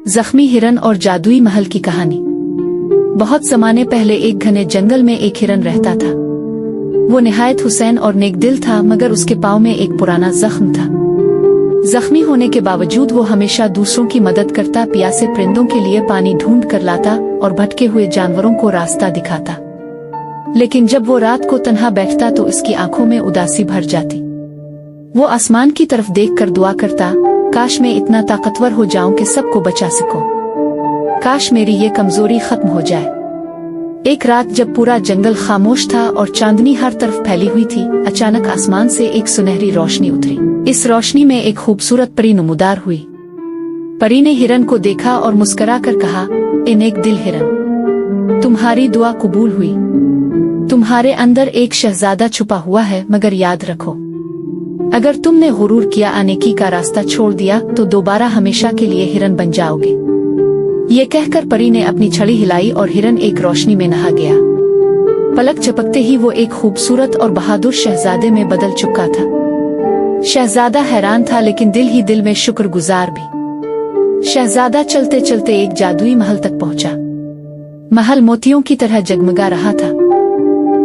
जख्मी हिरन और जादुई महल की कहानी। बहुत ज़माने पहले एक घने जंगल में एक हिरन रहता था। वो निहायत हुसैन और नेक दिल था, मगर उसके पाँव में एक पुराना जख्म था। जख्मी होने के बावजूद वो हमेशा दूसरों की मदद करता, प्यासे परिंदों के लिए पानी ढूंढ कर लाता और भटके हुए जानवरों को रास्ता दिखाता। लेकिन जब वो रात को तन्हा बैठता तो उसकी आंखों में उदासी भर जाती। वो आसमान की तरफ देखकर दुआ करता, काश मैं इतना ताकतवर हो जाऊं कि सबको बचा सकूं। काश मेरी ये कमजोरी खत्म हो जाए। एक रात जब पूरा जंगल खामोश था और चांदनी हर तरफ फैली हुई थी, अचानक आसमान से एक सुनहरी रोशनी उतरी। इस रोशनी में एक खूबसूरत परी नमूदार हुई। परी ने हिरन को देखा और मुस्कुरा कर कहा, ए नेक दिल हिरन, तुम्हारी दुआ कबूल हुई। तुम्हारे अंदर एक शहजादा छुपा हुआ है, मगर याद रखो, अगर तुमने गुरूर किया, अनेकी का रास्ता छोड़ दिया, तो दोबारा हमेशा के लिए हिरन बन जाओगे। ये कहकर परी ने अपनी छड़ी हिलाई और हिरन एक रोशनी में नहा गया। पलक झपकते ही वो एक खूबसूरत और बहादुर शहजादे में बदल चुका था। शहजादा हैरान था, लेकिन दिल ही दिल में शुक्रगुजार भी। शहजादा चलते चलते एक जादुई महल तक पहुंचा। महल मोतियों की तरह जगमगा रहा था।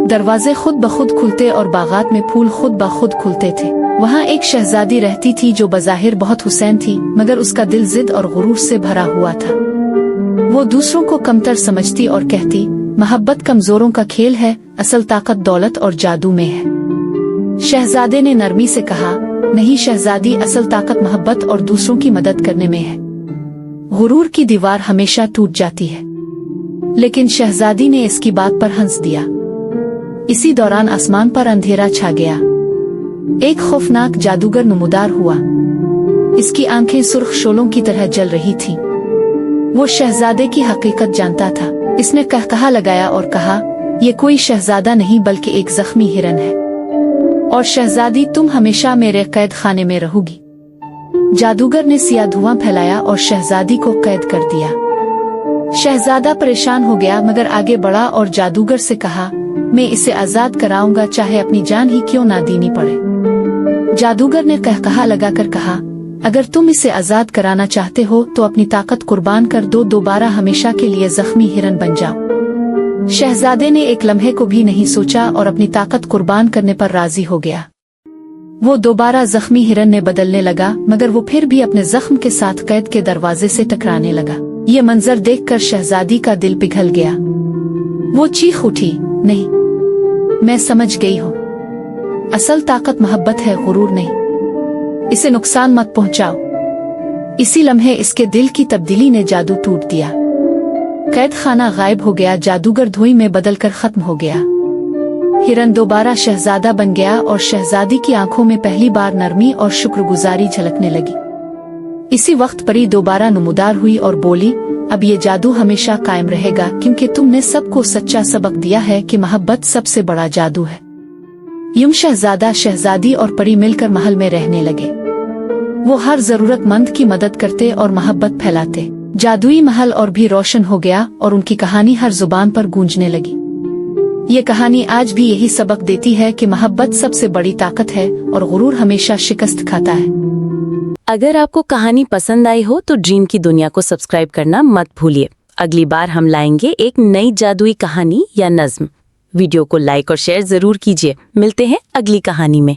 दरवाजे खुद ब खुद खुलते और बागात में फूल खुद ब खुद खुलते थे। वहाँ एक शहजादी रहती थी जो बज़ाहिर बहुत हुसैन थी, मगर उसका दिल जिद और गुरूर से भरा हुआ था। वो दूसरों को कमतर समझती और कहती, मोहब्बत कमजोरों का खेल है, असल ताकत दौलत और जादू में है। शहजादे ने नरमी से कहा, नहीं शहजादी, असल ताकत मोहब्बत और दूसरों की मदद करने में है। गुरूर की दीवार हमेशा टूट जाती है। लेकिन शहजादी ने इसकी बात पर हंस दिया। इसी दौरान आसमान पर अंधेरा छा गया। एक खौफनाक जादूगर नमूदार हुआ। इसकी आंखें सुर्ख शोलों की तरह जल रही थीं। वो शहजादे की हकीकत जानता था। इसने कहकहा लगाया और कहा, ये कोई शहजादा नहीं बल्कि एक जख्मी हिरन है, और शहजादी तुम हमेशा मेरे कैद खाने में रहोगी। जादूगर ने सिया धुआं फैलाया और शहजादी को कैद कर दिया। शहजादा परेशान हो गया, मगर आगे बढ़ा और जादूगर से कहा, मैं इसे आजाद कराऊंगा, चाहे अपनी जान ही क्यों ना देनी पड़े। जादूगर ने कहकहा लगाकर कहा, अगर तुम इसे आजाद कराना चाहते हो तो अपनी ताकत कुर्बान कर दो, दोबारा हमेशा के लिए जख्मी हिरन बन जाओ। शहजादे ने एक लम्हे को भी नहीं सोचा और अपनी ताकत कुर्बान करने पर राजी हो गया। वो दोबारा जख्मी हिरन ने बदलने लगा, मगर वो फिर भी अपने जख्म के साथ कैद के दरवाजे से टकराने लगा। ये मंजर देखकर शहजादी का दिल पिघल गया। वो चीख उठी, नहीं, मैं समझ गई हूँ, असल ताकत मोहब्बत है, गुरूर नहीं। इसे नुकसान मत पहुंचाओ। इसी लम्हे इसके दिल की तब्दीली ने जादू टूट दिया। कैद खाना गायब हो गया, जादूगर धुएं में बदलकर खत्म हो गया। हिरन दोबारा शहजादा बन गया और शहजादी की आंखों में पहली बार नरमी और शुक्रगुजारी झलकने लगी। इसी वक्त परी दोबारा नमूदार हुई और बोली, अब ये जादू हमेशा कायम रहेगा, क्योंकि तुमने सबको सच्चा सबक दिया है कि मोहब्बत सबसे बड़ा जादू है। यूं शहजादा, शहजादी और परी मिलकर महल में रहने लगे। वो हर जरूरतमंद की मदद करते और मोहब्बत फैलाते। जादुई महल और भी रोशन हो गया और उनकी कहानी हर जुबान पर गूंजने लगी। ये कहानी आज भी यही सबक देती है कि मोहब्बत सबसे बड़ी ताकत है और गुरूर हमेशा शिकस्त खाता है। अगर आपको कहानी पसंद आई हो तो ड्रीम की दुनिया को सब्सक्राइब करना मत भूलिए। अगली बार हम लाएंगे एक नई जादुई कहानी या नज्म। वीडियो को लाइक और शेयर जरूर कीजिए। मिलते हैं अगली कहानी में।